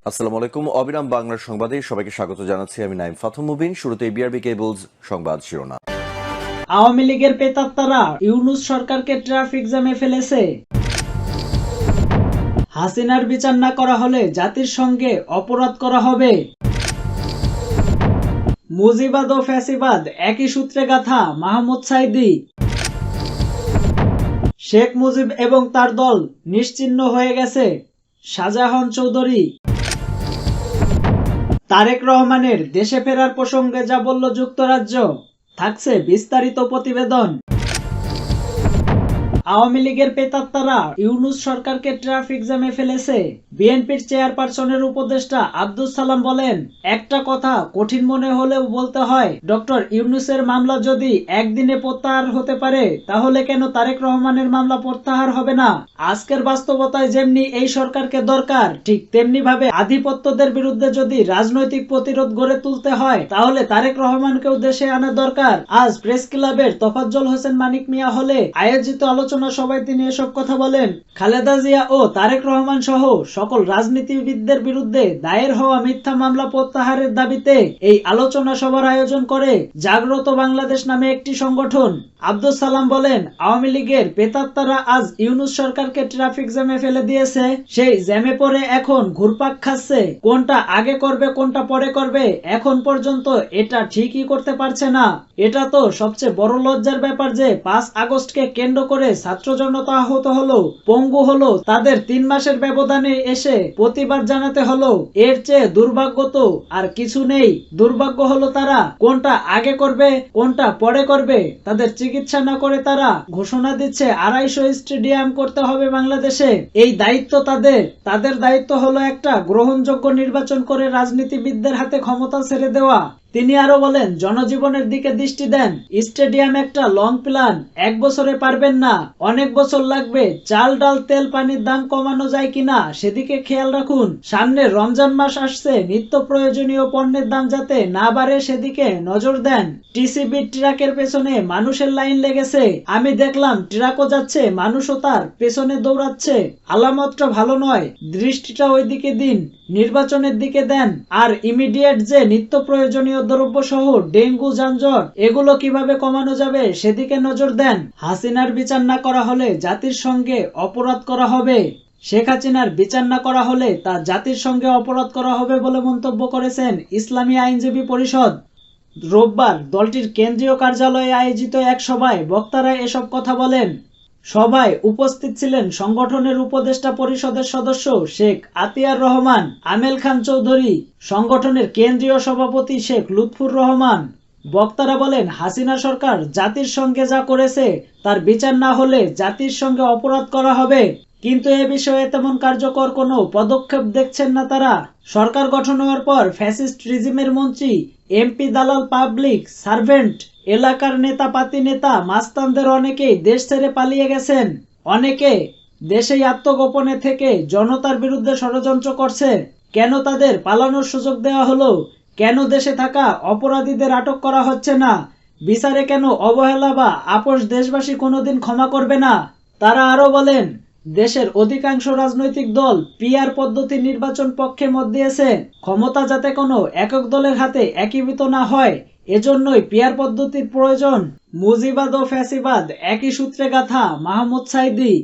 আসসালামু আলাইকুম। অবিরাম বাংলার সংবাদে সবাইকে স্বাগত জানাচ্ছি। আমি নাইম ফাথুম মুবিন। শুরুতে বিআরবি কেবলস সংবাদ শিরোনাম। আওয়ামী লীগের প্রেতাত্মারা ইউনূস সরকারকে ট্রাফিক জ্যামে ফেলেছে। হাসিনার বিচার না করা হলে জাতির সঙ্গে অপরাধ করা হবে। মুজিবাদ ও ফ্যাসিবাদ একই সূত্রে গাঁথা মাহমুদ সাঈদী। শেখ মুজিব এবং তার দল নিশ্চিহ্ন হয়ে গেছে, শাহজাহান চৌধুরী। তারেক রহমানের দেশে ফেরার প্রসঙ্গে যা বলল যুক্তরাজ্য, থাকছে বিস্তারিত প্রতিবেদন। আওয়ামী লীগের প্রেতাত্মারা ইউনূস সরকারকে ট্রাফিক জ্যামে ফেলেছে। বিএনপির চেয়ারপারসনের উপদেষ্টা আব্দুস সালাম বলেন, একটা কথা কঠিন মনে হলেও বলতে হয়, ডক্টর ইউনূসের মামলা যদি একদিনে প্রত্যাহার হতে পারে তাহলে কেন তারেক রহমানের মামলা প্রত্যাহার হবে না? আজকের বাস্তবতায় যেমনি এই সরকারকে দরকার, ঠিক তেমনি ভাবে আধিপত্যদের বিরুদ্ধে যদি রাজনৈতিক প্রতিরোধ গড়ে তুলতে হয় তাহলে তারেক রহমানকেও দেশে আনা দরকার। আজ প্রেস ক্লাবের তোফাজ্জল হোসেন মানিক মিয়া হলে আয়োজিত আলোচনা সভায় তিনি এসব কথা বলেন। খালেদা জিয়া ও তারেক রহমান সহ সকল রাজনীতিবিদদের বিরুদ্ধে দায়ের হওয়া মিথ্যা মামলা প্রত্যাহারের দাবিতে এই আলোচনা সভার আয়োজন করে জাগ্রত বাংলাদেশ নামে একটি সংগঠন। আব্দুস সালাম বলেন, আওয়ামী লীগের প্রেতাত্মারা আজ ইউনূস সরকারকে ট্রাফিক জ্যামে ফেলে দিয়েছে। সেই জ্যামে পড়ে এখন ঘুরপাক খাচ্ছে, কোনটা আগে করবে কোনটা পরে করবে এখন পর্যন্ত এটা ঠিকই করতে পারছে না। এটা তো সবচেয়ে বড় লজ্জার ব্যাপার যে 5 আগস্টকে কেন্দ্র করে ছাত্র জনতা আহত হলো, পঙ্গু হলো, তাদের 3 মাসের ব্যবধানে এসে প্রতিবাদ জানাতে হলো। এর চেয়ে দুর্ভাগ্য তো আর কিছু নেই। দুর্ভাগ্য হলো তারা কোনটা আগে করবে কোনটা পরে করবে তাদের চিকিৎসা না করে তারা ঘোষণা দিচ্ছে 250 স্টেডিয়াম করতে হবে বাংলাদেশে। এই দায়িত্ব তাদের দায়িত্ব হলো একটা গ্রহণযোগ্য নির্বাচন করে রাজনীতিবিদদের হাতে ক্ষমতা ছেড়ে দেওয়া। তিনি আরো বলেন, জনজীবনের দিকে দৃষ্টি দেন। স্টেডিয়াম একটা লং প্ল্যান, 1 বছরে পারবেন না, অনেক বছর লাগবে। চাল ডাল তেল পানির দাম কমানো যায় কিনা সেদিকে খেয়াল রাখুন। সামনে রমজান মাস আসছে, নিত্য প্রয়োজনীয় পণ্যের দাম যাতে না বাড়ে সেদিকে নজর দেন। টিসিবি ট্রাকের পেছনে মানুষের লাইন লেগেছে, আমি দেখলাম ট্রাকও যাচ্ছে, মানুষও তার পেছনে দৌড়াচ্ছে। আলামতটা ভালো নয়, দৃষ্টিটা ওইদিকে দিন, নির্বাচনের দিকে দেন। আর ইমিডিয়েট যে নিত্য প্রয়োজনীয় দ্রব্য সহ ডেঙ্গু যানজট এগুলো কিভাবে কমানো যাবে সেদিকে নজর দেন। হাসিনার বিচার না করা হলে জাতির সঙ্গে অপরাধ করা হবে। শেখ হাসিনার বিচার না করা হলে তা জাতির সঙ্গে অপরাধ করা হবে বলে মন্তব্য করেছেন ইসলামী আইনজীবী পরিষদ। রোববার দলটির কেন্দ্রীয় কার্যালয়ে আয়োজিত এক সভায় বক্তারা এসব কথা বলেন। সভায় উপস্থিত ছিলেন সংগঠনের উপদেষ্টা পরিষদের সদস্য শেখ আতিয়ার রহমান, আমেল খান চৌধুরী, সংগঠনের কেন্দ্রীয় সভাপতি শেখ লুৎফুর রহমান। বক্তারা বলেন, হাসিনা সরকার জাতির সঙ্গে যা করেছে তার বিচার না হলে জাতির সঙ্গে অপরাধ করা হবে, কিন্তু এ বিষয়ে তেমন কার্যকর কোনো পদক্ষেপ দেখছেন না তারা। সরকার গঠন হওয়ার পর ফ্যাসিস্ট রিজিমের মন্ত্রী, এমপি, দালাল, পাবলিক সার্ভেন্ট, এলাকার নেতা পাতি নেতা মাস্তানদের অনেকেই দেশ ছেড়ে পালিয়ে গেছেন। অনেকে দেশেই আত্মগোপনে থেকে জনতার বিরুদ্ধে ষড়যন্ত্র করছে। কেন তাদের পালানোর সুযোগ দেওয়া হলো? কেন দেশে থাকা অপরাধীদের আটক করা হচ্ছে না? বিচারে কেন অবহেলা বা আপোষ দেশবাসী কোনোদিন ক্ষমা করবে না? তারা আরো বলেন, দেশের অধিকাংশ রাজনৈতিক দল পিআর পদ্ধতি নির্বাচন পক্ষে মত দিয়েছে, ক্ষমতা যাতে কোনো একক দলের হাতে একীভূত না হয় এজন্যই পিআর পদ্ধতির প্রয়োজন। মুজিবাদ ও ফ্যাসিবাদ একই সূত্রে গাঁথা মাহমুদ সাঈদী।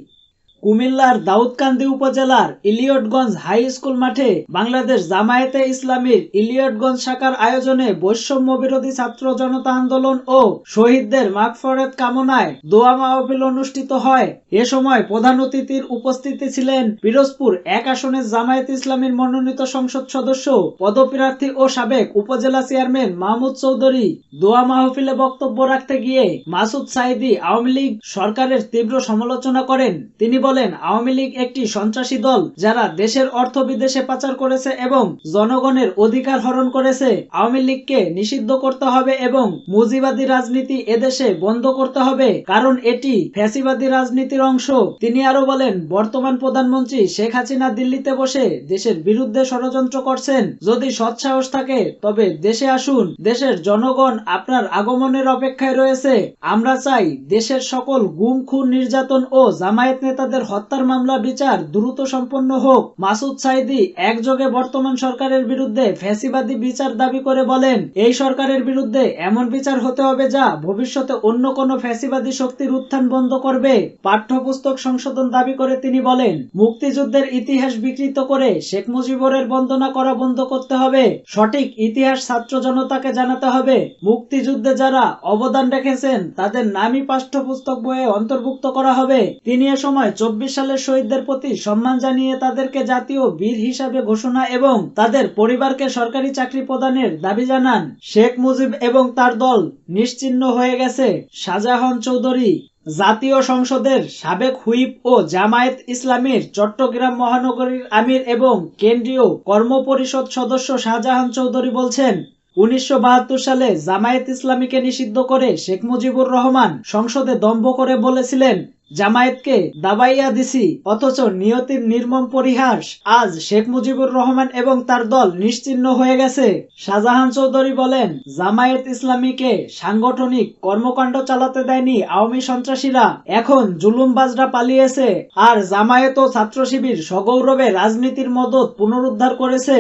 কুমিল্লার দাউদকান্দি উপজেলার ইলিয়টগঞ্জ হাই স্কুল মাঠে বাংলাদেশ জামায়াতে ইসলামীর ইলিয়টগঞ্জ শাখার আয়োজনে বৈষম্য বিরোধী ছাত্র জনতা আন্দোলন ও শহীদদের মাগফিরাত কামনায় দোয়া মাহফিল অনুষ্ঠিত হয়। এ সময় প্রধান অতিথির উপস্থিতি ছিলেন পিরোজপুর 1 আসনের জামায়াতে ইসলামীর মনোনীত সংসদ সদস্য, পদপ্রার্থী ও সাবেক উপজেলা চেয়ারম্যান মাহমুদ চৌধুরী। দোয়া মাহফিলে বক্তব্য রাখতে গিয়ে মাসুদ সাঈদী আওয়ামী লীগ সরকারের তীব্র সমালোচনা করেন। তিনি বলেন, আওয়ামী লীগ একটি সন্ত্রাসী দল যারা দেশের অর্থ বিদেশে পাচার করেছে এবং জনগণের অধিকার হরণ করেছে। আওয়ামী লীগকে নিষিদ্ধ করতে হবে এবং মুজিবাদী রাজনীতি এদেশে বন্ধ করতে হবে, কারণ এটি ফ্যাসিবাদী রাজনীতির অংশ। তিনি আরো বলেন, বর্তমান প্রধানমন্ত্রী শেখ হাসিনা দিল্লিতে বসে দেশের বিরুদ্ধে ষড়যন্ত্র করছেন। যদি সৎ সাহস থাকে তবে দেশে আসুন, দেশের জনগণ আপনার আগমনের অপেক্ষায় রয়েছে। আমরা চাই দেশের সকল গুম খুন নির্যাতন ও জামায়াত নেতাদের যাদের হত্যার মামলা বিচার দ্রুত সম্পন্ন হোক। মাসুদ সাঈদী একযোগে বর্তমান সরকারের বিরুদ্ধে ফ্যাসিবাদী বিচার দাবি করে বলেন, এই সরকারের বিরুদ্ধে এমন বিচার হতে হবে যা ভবিষ্যতে অন্য কোনো ফ্যাসিবাদী শক্তির উত্থান বন্ধ করবে। পাঠ্যপুস্তক সংশোধন দাবি করে তিনি বলেন, মুক্তিযুদ্ধের ইতিহাস বিকৃত করে শেখ মুজিবুরের বন্দনা করা বন্ধ করতে হবে। সঠিক ইতিহাস ছাত্র জনতাকে জানাতে হবে। মুক্তিযুদ্ধে যারা অবদান রেখেছেন তাদের নামই পাঠ্যপুস্তক বইয়ে অন্তর্ভুক্ত করা হবে। তিনি এ সময় 24 সালের শহীদদের প্রতি সম্মান জানিয়ে তাদেরকে জাতীয় বীর হিসাবে ঘোষণা এবং তাদের পরিবারকে সরকারি চাকরি প্রদানের দাবি জানান। শেখ মুজিব এবং তার দল নিশ্চিহ্ন হয়ে গেছে। শাহজাহান চৌধুরী। জাতীয় সংসদের সাবেক হুইপ ও জামায়াত ইসলামীর চট্টগ্রাম মহানগরীর আমির এবং কেন্দ্রীয় কর্মপরিষদ সদস্য শাহজাহান চৌধুরী বলছেন, 1972 সালে জামায়াত ইসলামীকে নিষিদ্ধ করে শেখ মুজিবুর রহমান সংসদে দম্ভ করে বলেছিলেন, জামায়াতকে দাবাইয়া দিছি, অথচ নিয়তির নির্মম পরিহাস। আজ শেখ মুজিবুর রহমান এবং তার দল নিশ্চিহ্ন হয়ে গেছে। শাহজাহান চৌধুরী বলেন, জামায়াত ইসলামীকে সাংগঠনিক কর্মকাণ্ড চালাতে দেয়নি আওয়ামী সন্ত্রাসীরা, এখন জুলুমবাজরা পালিয়েছে। আর জামায়াত ও ছাত্র শিবির সগৌরবে রাজনীতির মদত পুনরুদ্ধার করেছে।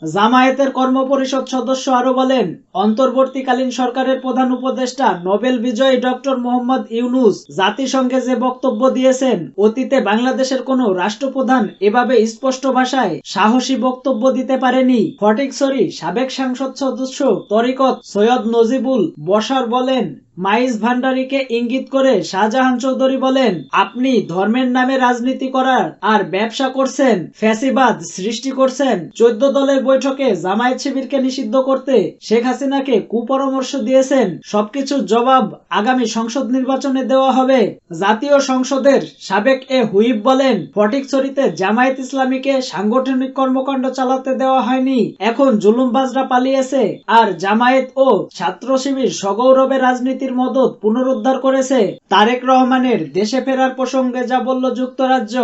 জামায়াতের কর্মপরিষদ সদস্য আরো বলেন, অন্তর্বর্তীকালীন সরকারের প্রধান উপদেষ্টা নোবেল বিজয়ী ডক্টর মোহাম্মদ ইউনূস জাতিসংঘে যে বক্তব্য দিয়েছেন, অতীতে বাংলাদেশের কোনো রাষ্ট্রপ্রধান এভাবে স্পষ্ট ভাষায় সাহসী বক্তব্য দিতে পারেনি। ফটিকছড়ি সাবেক সংসদ সদস্য তরিকত সৈয়দ নজিবুল বশার বলেন, মাইজ ভান্ডারীকে ইঙ্গিত করে শাহজাহান চৌধুরী বলেন, আপনি ধর্মের নামে রাজনীতি করার আর ব্যবসা করছেন, ফ্যাসিবাদ সৃষ্টি করছেন। 14 দলের বৈঠকে জামায়াত শিবিরকে নিষিদ্ধ করতে শেখ হাসিনাকে কুপরামর্শ দিয়েছেন। সবকিছুর জবাব আগামী সংসদ নির্বাচনে দেওয়া হবে। জাতীয় সংসদের সাবেক এ হুইপ বলেন, ফটিকছড়িতে জামায়াত ইসলামীকে সাংগঠনিক কর্মকাণ্ড চালাতে দেওয়া হয়নি, এখন জুলুমবাজরা পালিয়েছে। আর জামায়াত ও ছাত্র শিবির সগৌরবে রাজনীতি মদত পুনরুদ্ধার করেছে। তারেক রহমানের দেশে ফেরার প্রসঙ্গে যা বলল যুক্তরাজ্য,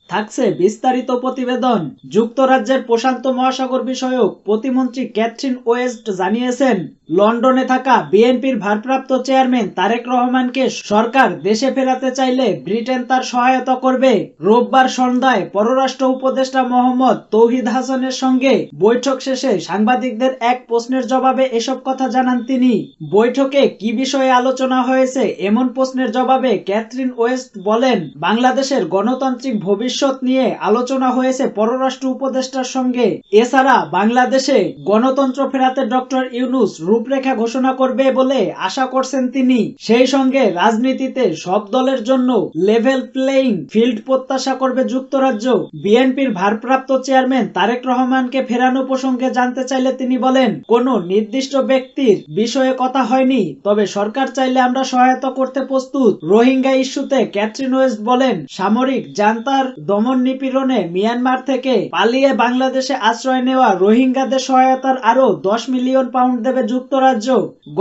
থাকছে বিস্তারিত প্রতিবেদন। যুক্তরাজ্যের প্রশান্ত মহাসাগর বিষয়ক প্রতিমন্ত্রী ক্যাথরিন ওয়েস্ট জানিয়েছেন, লন্ডনে থাকা বিএনপির ভারপ্রাপ্ত চেয়ারম্যান তারেক রহমানকে সরকার দেশে ফেরাতে চাইলে ব্রিটেন তার সহায়তা করবে। রোববার সন্ধ্যায় পররাষ্ট্র উপদেষ্টা মোহাম্মদ তৌহিদ হাসানের সঙ্গে বৈঠক শেষে সাংবাদিকদের এক প্রশ্নের জবাবে এসব কথা জানান তিনি। বৈঠকে কি বিষয়ে আলোচনা হয়েছে এমন প্রশ্নের জবাবে ক্যাথরিন ওয়েস্ট বলেন, বাংলাদেশের গণতান্ত্রিক ভবিষ্যৎ নিয়ে আলোচনা হয়েছে পররাষ্ট্র উপদেষ্টার সঙ্গে। এছাড়া বাংলাদেশে গণতন্ত্র ফেরাতে ডক্টর ইউনূস রূপরেখা ঘোষণা করবে বলে আশা করছেন তিনি। সেই সঙ্গে রাজনীতিতে সব দলের জন্য লেভেল প্লেইং ফিল্ড প্রত্যাশা করবে যুক্তরাজ্য। বিএনপির ভারপ্রাপ্ত চেয়ারম্যান তারেক রহমানকে ফেরানো প্রসঙ্গে জানতে চাইলে তিনি বলেন, কোনো নির্দিষ্ট ব্যক্তির বিষয়ে কথা হয়নি, তবে সরকার চাইলে আমরা সহায়তা করতে প্রস্তুত। রোহিঙ্গা ইস্যুতে ক্যাথরিন ওয়েস্ট বলেন, সামরিক জান্তার দমন নিপীড়নে মিয়ানমার থেকে পালিয়ে বাংলাদেশে আশ্রয় নেওয়া রোহিঙ্গাদের সহায়তার আরো 10 মিলিয়ন পাউন্ড দেবে যুক্তরাজ্য।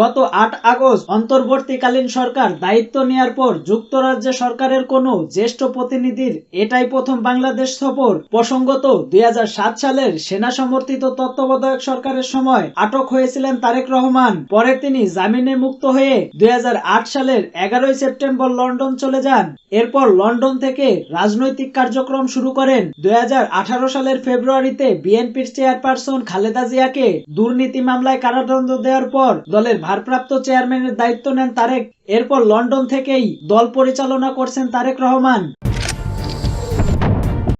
গত 8 আগস্ট অন্তর্বর্তীকালীন সরকার দায়িত্ব নেয়ার পর যুক্তরাজ্য সরকারের কোনো জ্যেষ্ঠ প্রতিনিধির এটাই প্রথম বাংলাদেশ সফর। প্রসঙ্গত 2007 সালের সেনা সমর্থিত তত্ত্বাবধায়ক সরকারের সময় আটক হয়েছিলেন তারেক রহমান। পরে তিনি জামিনে মুক্ত হয়ে 2008 সালের 11 সেপ্টেম্বর লন্ডন চলে যান। এরপর লন্ডন থেকে রাজনৈতিক কার্যক্রম শুরু করেন। 2018 সালের ফেব্রুয়ারিতে বিএনপির চেয়ারপারসন খালেদা জিয়াকে দুর্নীতি মামলায় কারাদণ্ড দেওয়ার পর দলের ভারপ্রাপ্ত চেয়ারম্যানের দায়িত্ব নেন তারেক। এরপর লন্ডন থেকেই দল পরিচালনা করছেন তারেক রহমান।